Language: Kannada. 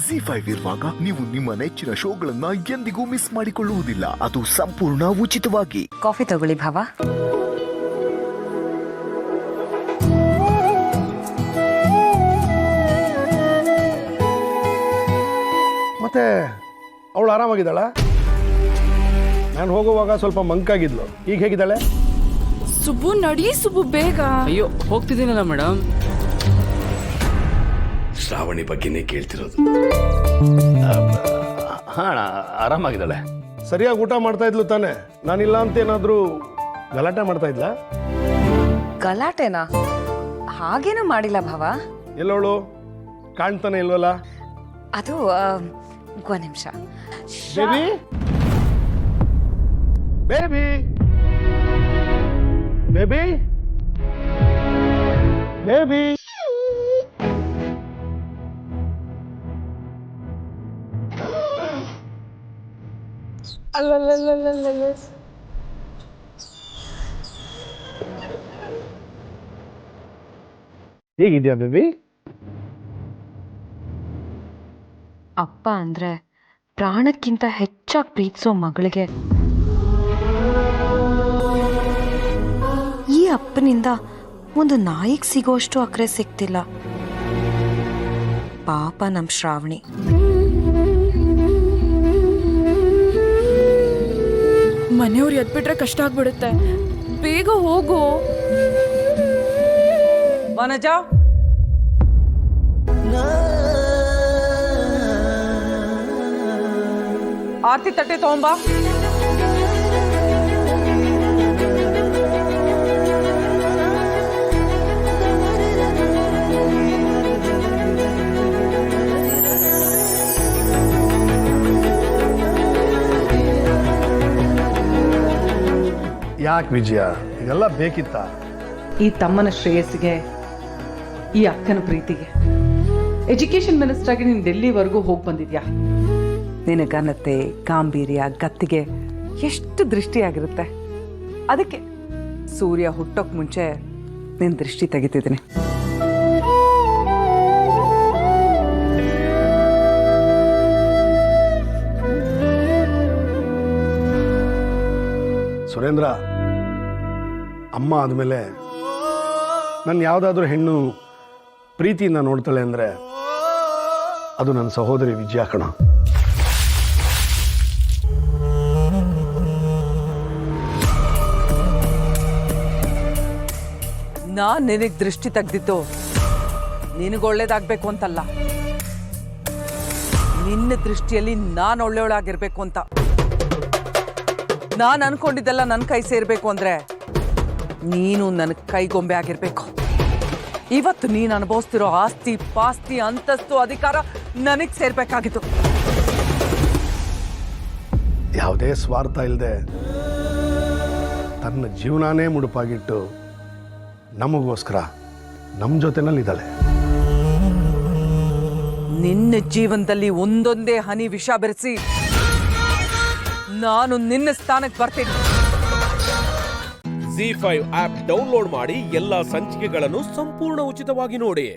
ZEE5 ಇರುವಾಗ ನೀವು ನಿಮ್ಮ ನೆಚ್ಚಿನ ಶೋಗಳನ್ನ ಎಂದಿಗೂ ಮಿಸ್ ಮಾಡಿಕೊಳ್ಳುವುದಿಲ್ಲ. ಅದು ಸಂಪೂರ್ಣ ಉಚಿತವಾಗಿ. ಕಾಫಿ ತಗೊಳ್ಳಿ ಭಾವ. ಮತ್ತೆ ಅವಳು ಆರಾಮಾಗಿದ್ದಾಳ? ನಾನು ಹೋಗುವಾಗ ಸ್ವಲ್ಪ ಮಂಕಾಗಿದ್ಲು, ಈಗ ಹೇಗಿದ್ದಾಳೆ? ಸುಬ್ಬು ನಡಿ ಸುಬ್ಬು ಬೇಗ. ಅಯ್ಯೋ ಹೋಗ್ತಿದ್ದೀನಲ್ಲ ಮೇಡಮ್. ಶ್ರಾವಣಿ ಬಗ್ಗೆನೇ ಕೇಳ್ತಿರೋದು. ಹಾ ಆರಾಮಾಗಿದ್ದಾಳೆ. ಸರಿಯಾಗಿ ಊಟ ಮಾಡ್ತಾ ಇದ್ಲು ತಾನೆ? ನಾನಿಲ್ಲ ಅಂತ ಏನಾದರೂ ಗಲಾಟೆ ಮಾಡ್ತಾ ಇದ್ಲ? ಗಲಾಟೆನಾ? ಹಾಗೇನೂ ಮಾಡಿಲ್ಲ ಭಾವ. ಎಲ್ಲವಳು ಕಾಣ್ತಾನೆ ಇಲ್ವಲ್ಲ? ಅದು ಒಂದ್ ನಿಮಿಷ. ಬೇಬಿ ಬೇಬಿ ಬೇಬಿ ಬೇಬಿ ಹೇಗಿದ್ಯಾ ಬೇಬಿ? ಅಪ್ಪ ಅಂದ್ರೆ ಪ್ರಾಣಕ್ಕಿಂತ ಹೆಚ್ಚಾಗಿ ಪ್ರೀತಿಸೋ ಮಗಳಿಗೆ ಈ ಅಪ್ಪನಿಂದ ಒಂದು ನಾಯಿಗೆ ಸಿಗೋಷ್ಟು ಅಕ್ರೆ ಸಿಗ್ತಿಲ್ಲ. ಪಾಪ ನಮ್ ಶ್ರಾವಣಿ. ಮನೆಯವ್ರು ಎದ್ಬಿಟ್ರೆ ಕಷ್ಟ ಆಗ್ಬಿಡುತ್ತೆ. ಬೇಗ ಹೋಗು. ವನಜ, ಆರ್ತಿ ತಟ್ಟೆ ತಗೊಂಬಾ. ಯಾಕೆ ವಿಜಯ, ಇದೆಲ್ಲ ಬೇಕಿತ್ತ? ಈ ತಮ್ಮನ ಶ್ರೇಯಸ್ಸಿಗೆ, ಈ ಅಕ್ಕನ ಪ್ರೀತಿಗೆ ಎಜುಕೇಶನ್ ಮಿನಿಸ್ಟರ್ ಆಗಿ ನೀನು ಡೆಲ್ಲಿವರೆಗೂ ಹೋಗಿ ಬಂದಿದ್ಯಾ. ನಿನ್ನ ಘನತೆ, ಗಾಂಭೀರ್ಯ, ಗತ್ತಿಗೆ ಎಷ್ಟು ದೃಷ್ಟಿಯಾಗಿರುತ್ತೆ. ಅದಕ್ಕೆ ಸೂರ್ಯ ಹುಟ್ಟೋಕ್ ಮುಂಚೆ ನಿನ್ನ ದೃಷ್ಟಿ ತೆಗಿತಿದ್ದೀನಿ. ಸುರೇಂದ್ರ, ಅಮ್ಮ ಆದಮೇಲೆ ನನ್ನ ಯಾವುದಾದ್ರೂ ಹೆಣ್ಣು ಪ್ರೀತಿಯಿಂದ ನೋಡ್ತಾಳೆ ಅಂದರೆ ಅದು ನನ್ನ ಸಹೋದರಿ ವಿಜಯ ಕಣ. ನಾನ್ ನಿನಗೆ ದೃಷ್ಟಿ ತೆಗ್ದಿತ್ತು ನಿನಗೆ ಒಳ್ಳೇದಾಗಬೇಕು ಅಂತಲ್ಲ, ನಿನ್ನ ದೃಷ್ಟಿಯಲ್ಲಿ ನಾನು ಒಳ್ಳೆಯವಳಾಗಿರ್ಬೇಕು ಅಂತ. ನಾನು ಅನ್ಕೊಂಡಿದ್ದೆಲ್ಲ ನನ್ನ ಕೈ ಸೇರ್ಬೇಕು ಅಂದ್ರೆ ನೀನು ನನ್ನ ಕೈಗೊಂಬೆ ಆಗಿರ್ಬೇಕು. ಇವತ್ತು ನೀನು ಅನುಭವಿಸ್ತಿರೋ ಆಸ್ತಿ, ಪಾಸ್ತಿ, ಅಂತಸ್ತು, ಅಧಿಕಾರ ನನಗೆ ಸೇರ್ಬೇಕಾಗಿತ್ತು. ಯಾವುದೇ ಸ್ವಾರ್ಥ ಇಲ್ಲದೆ ತನ್ನ ಜೀವನಾನೇ ಮುಡುಪಾಗಿಟ್ಟು ನಮಗೋಸ್ಕರ ನಮ್ಮ ಜೊತೆನಲ್ಲಿದ್ದಾಳೆ. ನಿನ್ನ ಜೀವನದಲ್ಲಿ ಒಂದೊಂದೇ ಹನಿ ವಿಷ ಬೆರೆಸಿ ನಾನು ನಿನ್ನ ಸ್ಥಾನಕ್ಕೆ ಬರ್ತೀನಿ. ZEE5 ಆಪ್ ಡೌನ್ಲೋಡ್ ಮಾಡಿ ಎಲ್ಲಾ ಸಂಚಿಕೆಗಳನ್ನು ಸಂಪೂರ್ಣ ಉಚಿತವಾಗಿ ನೋಡಿ.